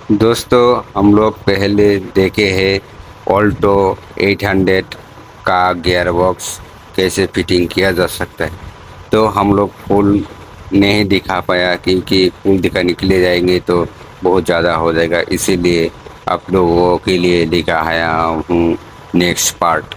दोस्तों, हम लोग पहले देखे हैं ऑल्टो 800 का गियर बॉक्स कैसे फिटिंग किया जा सकता है। तो हम लोग फुल नहीं दिखा पाया क्योंकि फुल दिखाने के लिए जाएंगे तो बहुत ज़्यादा हो जाएगा, इसीलिए आप लोगों के लिए दिखाया हूँ नेक्स्ट पार्ट।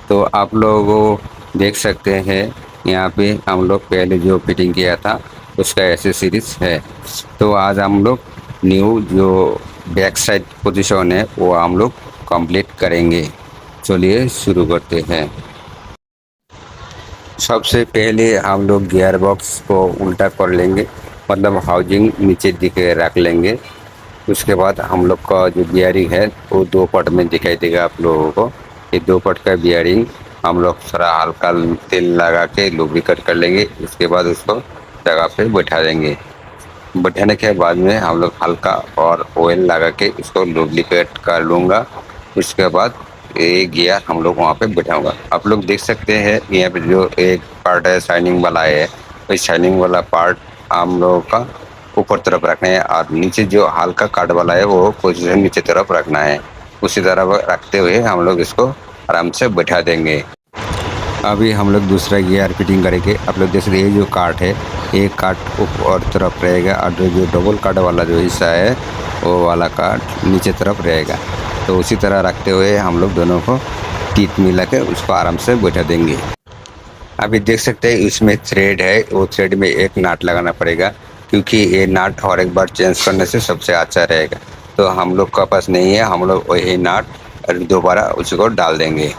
तो आप लोगों देख सकते हैं यहाँ पे हम लोग पहले जो फिटिंग किया था उसका एसेसरीज है। तो आज हम लोग न्यू जो बैक साइड पोजीशन है वो हम लोग कंप्लीट करेंगे। चलिए शुरू करते हैं। सबसे पहले हम लोग गियर बॉक्स को उल्टा कर लेंगे, मतलब हाउजिंग नीचे दिखे रख लेंगे। उसके बाद हम लोग का जो बियरिंग है वो दो पट में दिखाई देगा आप लोगों को। ये दो पट का बियरिंग हम लोग थोड़ा हल्का तेल लगा के लुब्रिकेट कर लेंगे। उसके बाद उसको जगह पे बैठा देंगे। बैठाने के बाद में हम लोग हल्का और ऑयल लगा के इसको लुब्रिकेट कर लूँगा। उसके बाद ये गियर हम लोग वहाँ पे बैठाऊंगा। आप लोग देख सकते हैं यहाँ पे जो एक पार्ट है शाइनिंग वाला है, इस शाइनिंग वाला पार्ट हम लोगों का ऊपर तरफ रखना है और नीचे जो हल्का काट वाला है वो पोजीशन नीचे तरफ रखना है। उसी तरह रखते हुए हम लोग इसको आराम से बैठा देंगे। अभी हम लोग दूसरा गियर फिटिंग करेंगे। आप लोग देख रहे हैं ये जो काट है, एक काट ऊपर तरफ रहेगा और जो डबल काट वाला जो हिस्सा है वो वाला काट नीचे तरफ रहेगा। तो उसी तरह रखते हुए हम लोग दोनों को टीथ मिला के उसको आराम से बैठा देंगे। अभी देख सकते हैं इसमें थ्रेड है, वो थ्रेड में एक नाट लगाना पड़ेगा क्योंकि ये नाट और एक बार चेंज करने से सबसे अच्छा रहेगा। तो हम लोग का पास नहीं है, हम लोग वही नाट दोबारा उसको डाल देंगे।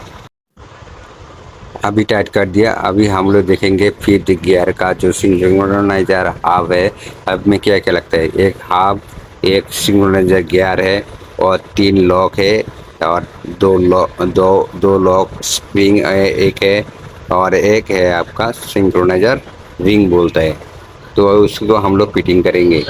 अभी टाइट कर दिया। अभी हम लोग देखेंगे फिफ्थ गियर का जो सिंक्रोनाइजर हाफ है। अब में क्या क्या लगता है, एक हाफ, एक सिंक्रोनाइजर गियर है और तीन लॉक है और दो लॉक स्प्रिंग है, एक है और एक है आपका सिंक्रोनाइजर रिंग बोलता है। तो उसको हम लोग फिटिंग करेंगे।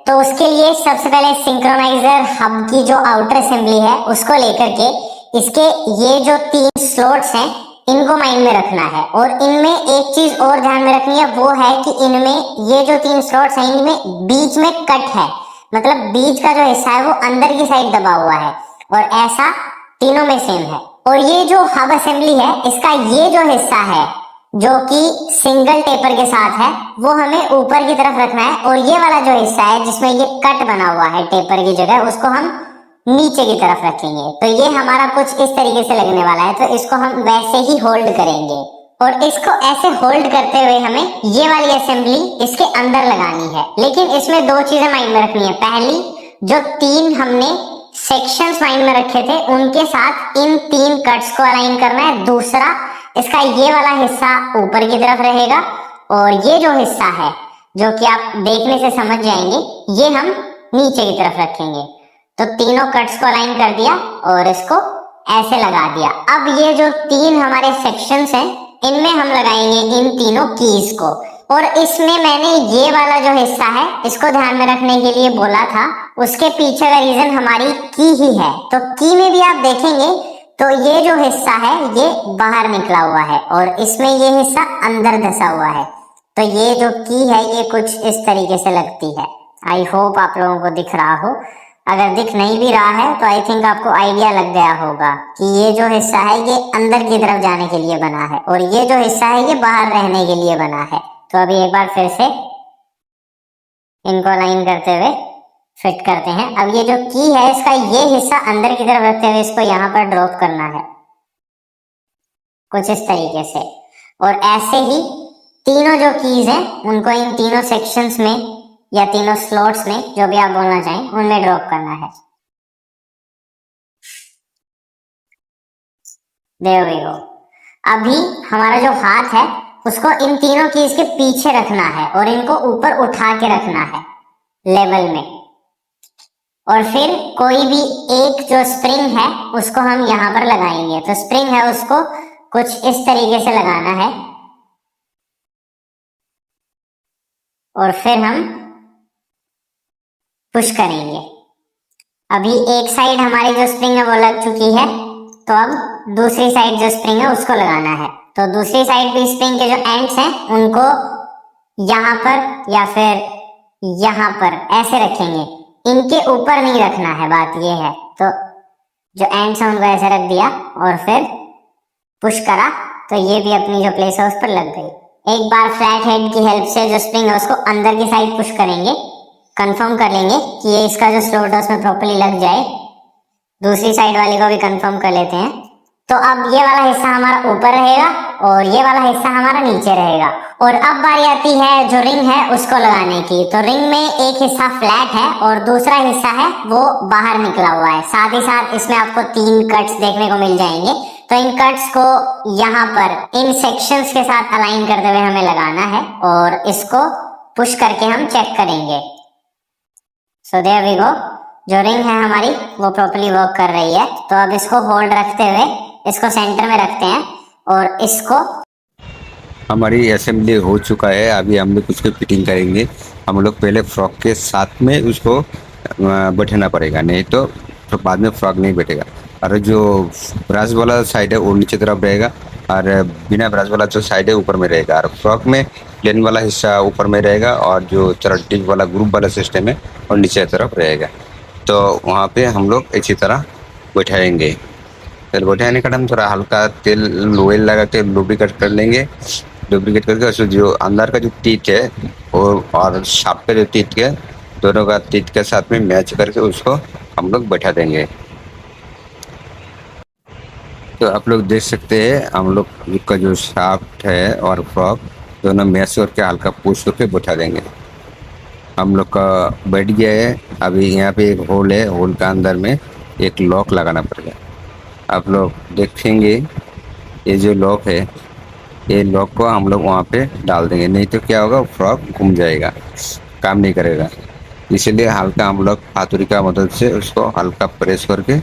तो उसके लिए सबसे पहले सिंक्रोनाइजर हब की जो आउटर असेंबली है उसको लेकर के इसके ये जो तीन स्लॉट्स हैं इनको माइंड में रखना है। और इनमें एक चीज और ध्यान में रखनी है, वो है कि इनमें ये जो तीन स्लॉट्स हैं इनमें बीच में कट है, मतलब बीच का जो हिस्सा है वो अंदर की साइड दबा हुआ है और ऐसा तीनों में सेम है। और ये जो हब असेंबली है इसका ये जो हिस्सा है जो कि सिंगल टेपर के साथ है वो हमें ऊपर की तरफ रखना है। और ये वाला जो हिस्सा है जिसमें ये कट बना हुआ है टेपर की जगह, उसको हम नीचे की तरफ रखेंगे। तो ये हमारा कुछ इस तरीके से लगने वाला है। तो इसको हम वैसे ही होल्ड करेंगे और इसको ऐसे होल्ड करते हुए हमें ये वाली असेंबली इसके अंदर लगानी है। लेकिन इसमें दो चीजें माइंड में रखनी है। पहली, जो तीन हमने सेक्शंस माइंड में रखे थे उनके साथ इन तीन कट्स को अलाइन करना है। दूसरा, इसका ये वाला हिस्सा ऊपर की तरफ रहेगा और ये जो हिस्सा है जो कि आप देखने से समझ जाएंगे ये हम नीचे की तरफ रखेंगे। तो तीनों कट्स को अलाइन कर दिया और इसको ऐसे लगा दिया। अब ये जो तीन हमारे सेक्शंस हैं इनमें हम लगाएंगे इन तीनों कीज को। और इसमें मैंने ये वाला जो हिस्सा है इसको ध्यान में रखने के लिए बोला था, उसके पीछे का रीजन हमारी की ही है। तो की में भी आप देखेंगे तो ये जो हिस्सा है ये बाहर निकला हुआ है और इसमें ये हिस्सा अंदर धसा हुआ है। तो ये जो की है ये कुछ इस तरीके से लगती है। आई होप आप लोगों को दिख रहा हो। अगर दिख नहीं भी रहा है तो आई थिंक आपको आइडिया लग गया होगा कि ये जो हिस्सा है ये अंदर की तरफ जाने के लिए बना है और ये जो हिस्सा है ये बाहर रहने के लिए बना है। तो अभी एक बार फिर से इनको लाइन करते हुए फिट करते हैं। अब ये जो की है इसका ये हिस्सा अंदर की तरफ रखते हुए इसको यहाँ पर ड्रॉप करना है कुछ इस तरीके से। और ऐसे ही तीनों जो कीज हैं उनको इन तीनों सेक्शंस में या तीनों स्लॉट्स में, जो भी आप बोलना चाहें, उनमें ड्रॉप करना है। There we go. अभी हमारा जो हाथ है उसको इन तीनों कीज के पीछे रखना है और इनको ऊपर उठा के रखना है लेवल में। और फिर कोई भी एक जो स्प्रिंग है उसको हम यहाँ पर लगाएंगे। तो स्प्रिंग है उसको कुछ इस तरीके से लगाना है और फिर हम पुश करेंगे। अभी एक साइड हमारी जो स्प्रिंग है वो लग चुकी है, तो अब दूसरी साइड जो स्प्रिंग है उसको लगाना है। तो दूसरी साइड भी स्प्रिंग के जो एंड्स हैं उनको यहाँ पर या फिर यहाँ पर ऐसे रखेंगे इनके ऊपर नहीं रखना है, बात ये है। तो जो एंड्स है उनको ऐसे रख दिया और फिर पुश करा तो ये भी अपनी जो प्लेस है उस पर लग गई। एक बार फ्लैट हेड की हेल्प से जो स्प्रिंग है उसको अंदर की साइड पुश करेंगे, कंफर्म कर लेंगे कि ये इसका जो स्लोट है उसमें प्रॉपर्ली लग जाए। दूसरी साइड वाले को भी कंफर्म कर लेते हैं। तो अब ये वाला हिस्सा हमारा ऊपर रहेगा और ये वाला हिस्सा हमारा नीचे रहेगा। और अब बारी आती है जो रिंग है उसको लगाने की। तो रिंग में एक हिस्सा फ्लैट है और दूसरा हिस्सा है वो बाहर निकला हुआ है। साथ ही साथ इसमें आपको 3 कट्स देखने को मिल जाएंगे। तो इन कट्स को यहाँ पर इन सेक्शंस के साथ अलाइन करते हुए हमें लगाना है और इसको पुश करके हम चेक करेंगे। सो देयर वी गो, जो रिंग है हमारी वो प्रॉपर्ली वर्क कर रही है। तो अब इसको होल्ड रखते हुए इसको सेंटर में रखते हैं और इसको हमारी असेंबली हो चुका है। अभी हम लोग उसको फिटिंग करेंगे। हम लोग पहले फ्रॉक के साथ में उसको बैठाना पड़ेगा, नहीं तो बाद में फ्रॉक नहीं बैठेगा। और जो ब्रास वाला साइड है वो नीचे तरफ रहेगा और बिना ब्रास वाला जो साइड है ऊपर में रहेगा। और फ्रॉक में प्लेन वाला हिस्सा ऊपर में रहेगा और जो चरटिंग वाला ग्रुप वाला सिस्टम है वो नीचे तरफ रहेगा। तो वहाँ पे हम लोग इसी तरह बैठाएंगे। तेल बैठाने का हम थोड़ा हल्का तेल ऑयल लगा के लुब्रिकेट कर लेंगे। लुब्रिकेट करके उसमें जो अंदर का जो टीथ है और शाफ्ट का जो टीथ है दोनों का टीथ के साथ में मैच करके उसको हम लोग बैठा देंगे। तो आप लोग देख सकते हैं हम लोग का जो शाफ्ट है और फ्रॉक दोनों मैच करके हल्का पुश करके बैठा देंगे। हम लोग का बैठ गया है। अभी यहाँ पे एक होल है, होल का अंदर में एक लॉक लगाना पड़ेगा। आप लोग देखेंगे ये जो लॉक है ये लॉक को हम लोग वहाँ पे डाल देंगे, नहीं तो क्या होगा फ्रॉक घूम जाएगा, काम नहीं करेगा। इसीलिए हल्का हम लोग हाथुड़ी का मदद से उसको हल्का प्रेस करके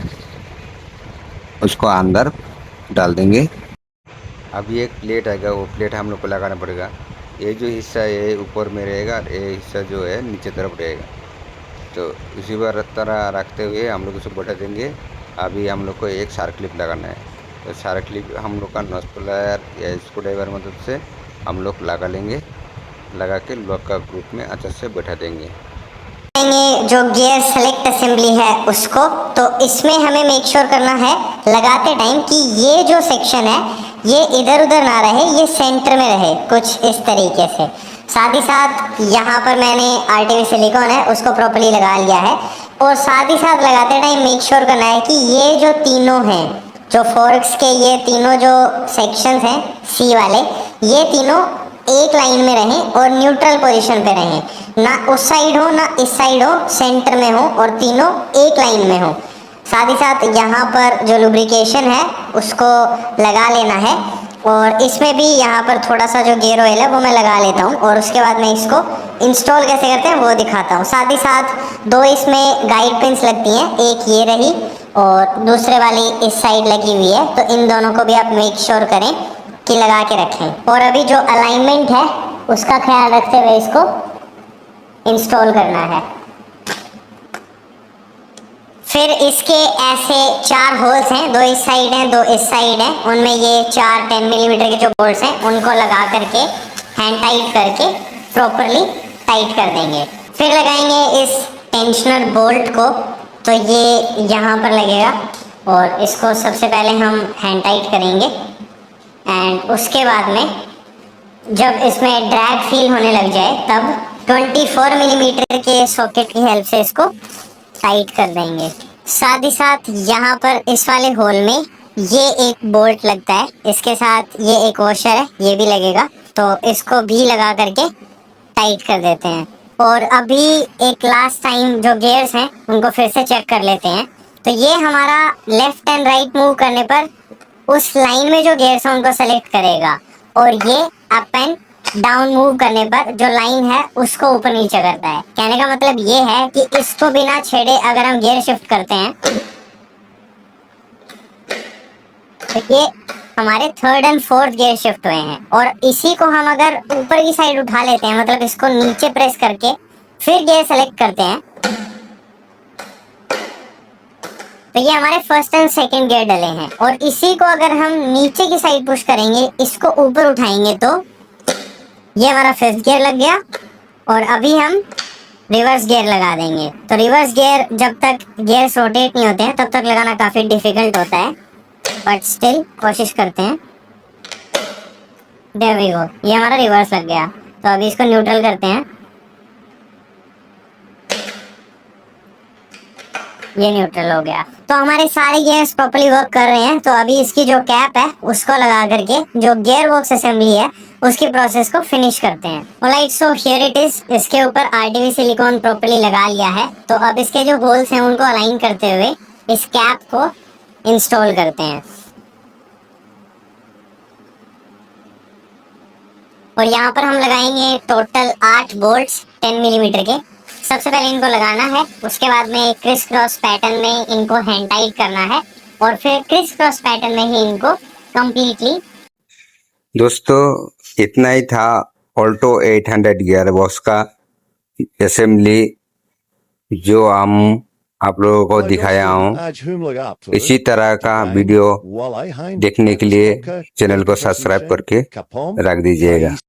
उसको अंदर डाल देंगे। अभी एक प्लेट आएगा, वो प्लेट हम लोग को लगाना पड़ेगा। ये जो हिस्सा है ऊपर में रहेगा और ये हिस्सा जो है नीचे तरफ रहेगा। तो इसी बार तरह रखते हुए हम लोग उसको बैठा देंगे। अभी हम लोग को एक शार्क क्लिप लगाना है। तो शार्क क्लिप हम लोग का नॉच प्लायर या स्क्रू ड्राइवर मदद से हम लोग लगा लेंगे। लगा के लॉक का ग्रुप में अच्छे से बैठा देंगे। जो गियर सेलेक्ट असेंबली है उसको, तो इसमें हमें मेक श्योर करना है लगाते टाइम कि ये जो सेक्शन है ये इधर उधर ना रहे, ये सेंटर में रहे कुछ इस तरीके से। साथ ही साथ यहाँ पर मैंने RTV सिलिकॉन है उसको प्रॉपर्ली लगा लिया है। और साथ ही साथ लगाते टाइम मेक श्योर करना है कि ये जो तीनों हैं, जो फोर्क्स के ये तीनों जो सेक्शंस हैं C वाले, ये तीनों एक लाइन में रहें और न्यूट्रल पोजीशन पे रहें। ना उस साइड हो ना इस साइड हो, सेंटर में हो और तीनों एक लाइन में हो। साथ ही साथ यहाँ पर जो लुब्रिकेशन है उसको लगा लेना है। और इसमें भी यहाँ पर थोड़ा सा जो गियर ऑयल है वो मैं लगा लेता हूँ और उसके बाद मैं इसको इंस्टॉल कैसे करते हैं वो दिखाता हूँ। साथ ही साथ 2 इसमें गाइड पिन्स लगती हैं, एक ये रही और दूसरे वाली इस साइड लगी हुई है। तो इन दोनों को भी आप मेक श्योर करें कि लगा के रखें। और अभी जो अलाइनमेंट है उसका ख्याल रखते हुए इसको इंस्टॉल करना है। फिर इसके ऐसे 4 होल्स हैं, 2 इस साइड हैं 2 इस साइड हैं। उनमें ये 4 10 मिलीमीटर के जो बोल्ट्स हैं उनको लगा करके हैंड टाइट करके प्रॉपरली टाइट कर देंगे। फिर लगाएंगे इस टेंशनर बोल्ट को, तो ये यहाँ पर लगेगा और इसको सबसे पहले हम हैंड टाइट करेंगे। एंड उसके बाद में जब इसमें ड्रैग फील होने लग जाए तब 24 मिलीमीटर के सॉकेट की हेल्प से इसको टाइट कर देंगे। साथ ही साथ यहाँ पर इस वाले होल में ये एक बोल्ट लगता है, इसके साथ ये एक वॉशर है ये भी लगेगा। तो इसको भी लगा करके टाइट कर देते हैं। और अभी एक लास्ट टाइम जो गियर्स हैं उनको फिर से चेक कर लेते हैं। तो ये हमारा लेफ्ट एंड राइट मूव करने पर उस लाइन में जो गियर्स हैं उनको सेलेक्ट करेगा और ये अप एंड डाउन मूव करने पर जो लाइन है उसको ऊपर नीचे करता है। कहने का मतलब ये है कि इसको बिना छेड़े अगर हम गियर शिफ्ट करते हैं तो ये हमारे 3rd and 4th gear shift हुए हैं। और इसी को हम अगर ऊपर की साइड उठा लेते हैं, मतलब इसको नीचे प्रेस करके फिर गियर सेलेक्ट करते हैं, तो ये हमारे 1st एंड 2nd गियर डले हैं। और इसी को अगर हम नीचे की साइड पुश करेंगे, इसको ऊपर उठाएंगे, तो ये हमारा 5th गियर लग गया। और अभी हम रिवर्स गियर लगा देंगे। तो रिवर्स गियर जब तक गियर्स रोटेट नहीं होते हैं तब तक लगाना काफी डिफिकल्ट होता है, बट स्टिल कोशिश करते हैं। देयर वी गो, ये हमारा रिवर्स लग गया। तो अभी इसको न्यूट्रल करते हैं। ये न्यूट्रल हो गया। तो हमारे सारे गियर्स प्रॉपर्ली वर्क कर रहे हैं। तो अभी इसकी जो कैप है उसको लगा करके जो गियर बॉक्स असेंबली है उसकी प्रोसेस को फिनिश करते हैं। Alright, so here it is. इसके ऊपर आरटीवी सिलिकॉन प्रॉपर्ली लगा लिया है। तो अब इसके जो होल्स हैं उनको अलाइन करते हुए इस कैप को इंस्टॉल करते हैं। और यहाँ पर हम लगाएंगे टोटल 8 बोल्ट्स 10 मिलीमीटर के। सबसे पहले इनको लगाना है, उसके बाद में क्रिस क्रॉस पैटर्न में इनको हैंड टाइट करना है और फिर क्रिस क्रॉस पैटर्न में ही इनको कंप्लीटली। दोस्तों इतना ही था ऑल्टो 800 गियर बॉक्स का असेंबली जो हम आप लोगों को दिखाया हूँ। इसी तरह का वीडियो देखने के लिए चैनल को सब्सक्राइब करके रख दीजिएगा।